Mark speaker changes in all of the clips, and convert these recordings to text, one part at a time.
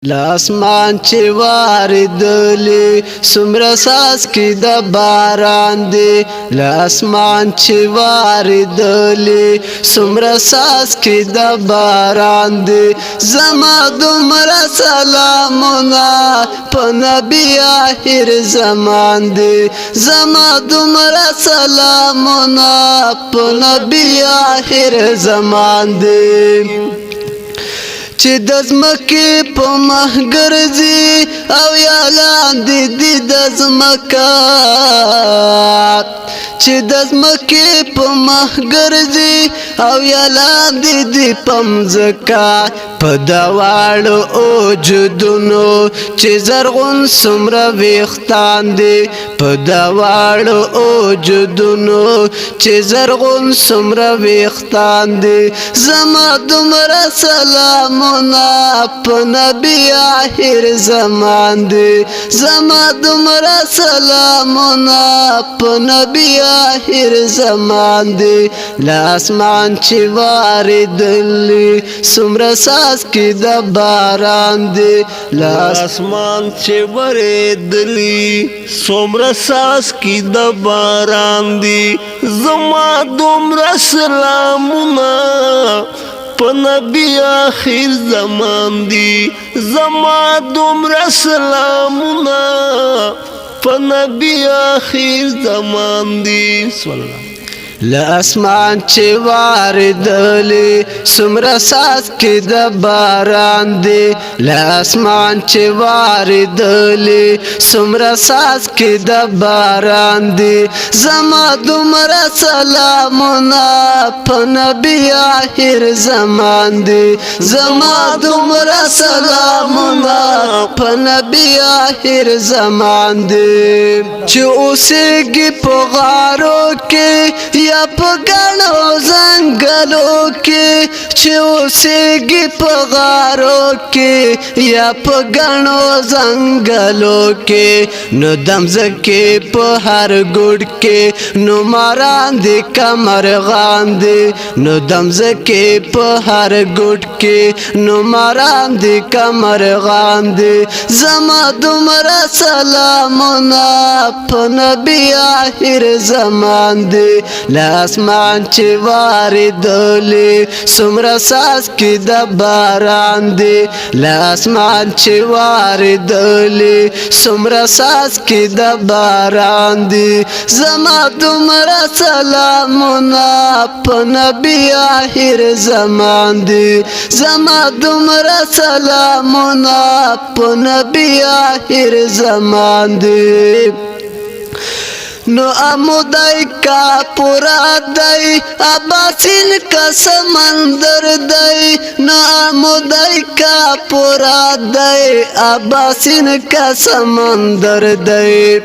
Speaker 1: لاسمان چې واردلی سمره ساز کې د باران دی لاسمان چې واردلی سمره ساز کې د باران دی زما دومره سلامونه په نبی آخر زمان دی زما دومره سلامونه په نبی آخر زمان دی چې د ځمکې په مخ ګرځي او یا لاندې دي د ځمکه چې د ځمکې په مخ ګرځي او یا لاندې دي په مځکه په دواړو وجودونو چې زرغون څومره ویښتان دي په دواړو وجودونو چې زرغون څومره ویښتان دي زما دومره سلامونه په نبی آخر زمان دی زما دومره سلامونه په نبی آخر زمان دی لاسمان چې واردلی څومره ساز کې د باران دی
Speaker 2: لاسمان چې واردلی څومره ساز کې د باران دی زما دومره سلامونه په نبی آخر زمان دی زما دومره سلامونه په نبی آخر زمان دی
Speaker 1: لاسمان چې واردلی څومره ساز کې د باران دی لاسمان چې واردلی څومره ساز کې د باران دی زما دومره سلامونه په نبی آخر زمان دی زما دومره سلامونه په نبی آخر زمان دی چې اوسېږي په غارو کې یا په ګڼو ځنګلو کې چې اوسېږي په غارو کې یا په ګڼو ځنګلو کې نو د مځکې په هر ګوټ کې نو ماران دي که مرغان دي نو د مځکې په هر ګوټ کې نو ماران دي که مرغان دي زما دومره سلامونه په نبی آخر زمان دی لاسمان چې واردلی څومره ساز کې د باران دی لاسمان چې واردلی څومره ساز کې د باران دی زما دومره سلامونه په نبی آخر زمان دی زما دومره سلامونه په نبی آخر زمان دی نو امودای کا پورا دای اباسین کا سمندر دای نو امودای کا پورا دای اباسین کا سمندر دای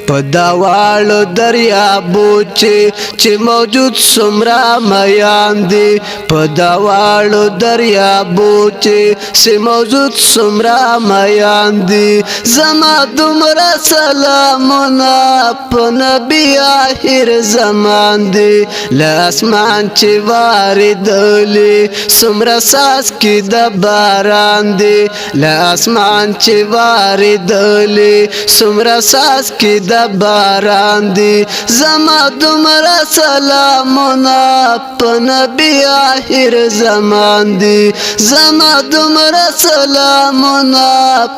Speaker 1: په دواړو دریابو چې موجود څومره میان دي په دواړو دریابو چې موجود څومره میان دي زما دومره سلامونه په نبی آخر زمان دی لاسمان چې واردلی څومره ساز کې د باران دی لاسمان چې واردلی څومره ساز کې د باران دی زما دومره سلامونه په نبی آخر زمان دی زما دومره سلامونه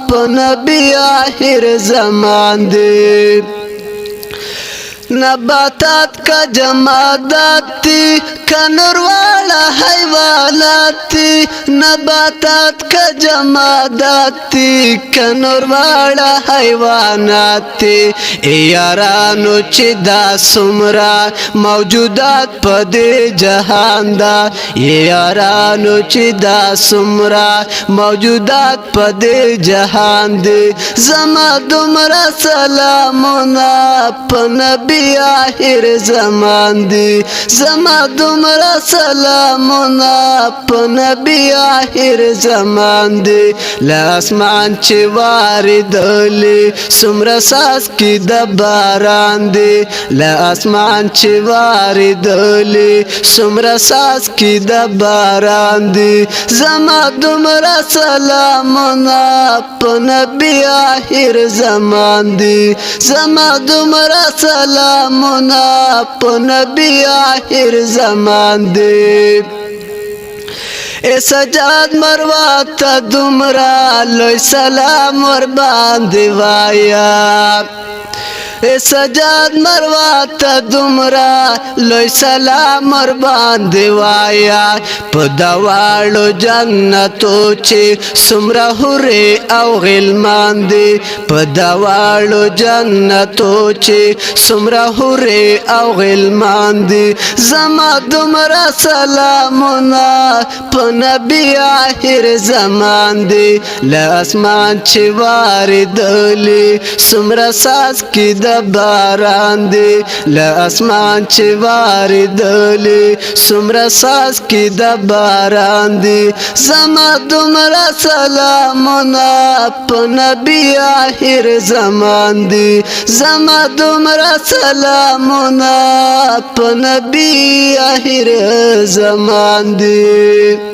Speaker 1: په نبی آخر زمان دی نباتات کا جمادات تی کنور والا حیوانات تی نباتات کا جمادات تی کنور والا حیوانات تی یارانو چې دا څومره موجودات په دې جهان دا یارانو چې دا څومره موجودات په دې جهان دی زما دومره سلامونه په نبی نبی آخر زمان دی زما دومره سلامونه په نبی آخر زمان دی لاسمان چې واردلی څومره څاڅکي د باران دی لاسمان چې واردلی څومره څاڅکي د باران دی زما دومره سلامونه په نبی آخر زمان دی زما دومره سلامونه په نبی آخر زمان دی ای سجاد مروه ته دومره لوی سلام ور باندې وایا ای سجاد مروه ته دومره لوی سلام ور باندې وایا په دواړو جنتو چې څومره حورې او غلمان دي په دواړو جنتو چې څومره حورې او غلمان دي زما دومره سلامونه په نبی آخر زمان دی له اسمان چې واردلی څومره څاڅکي د باران دی له اسمان چې واردلی څومره څاڅکي د باران دی زما دومره سلامونه په نبی آخر زمان دی زما دومره سلامونه په نبی آخر زمان دی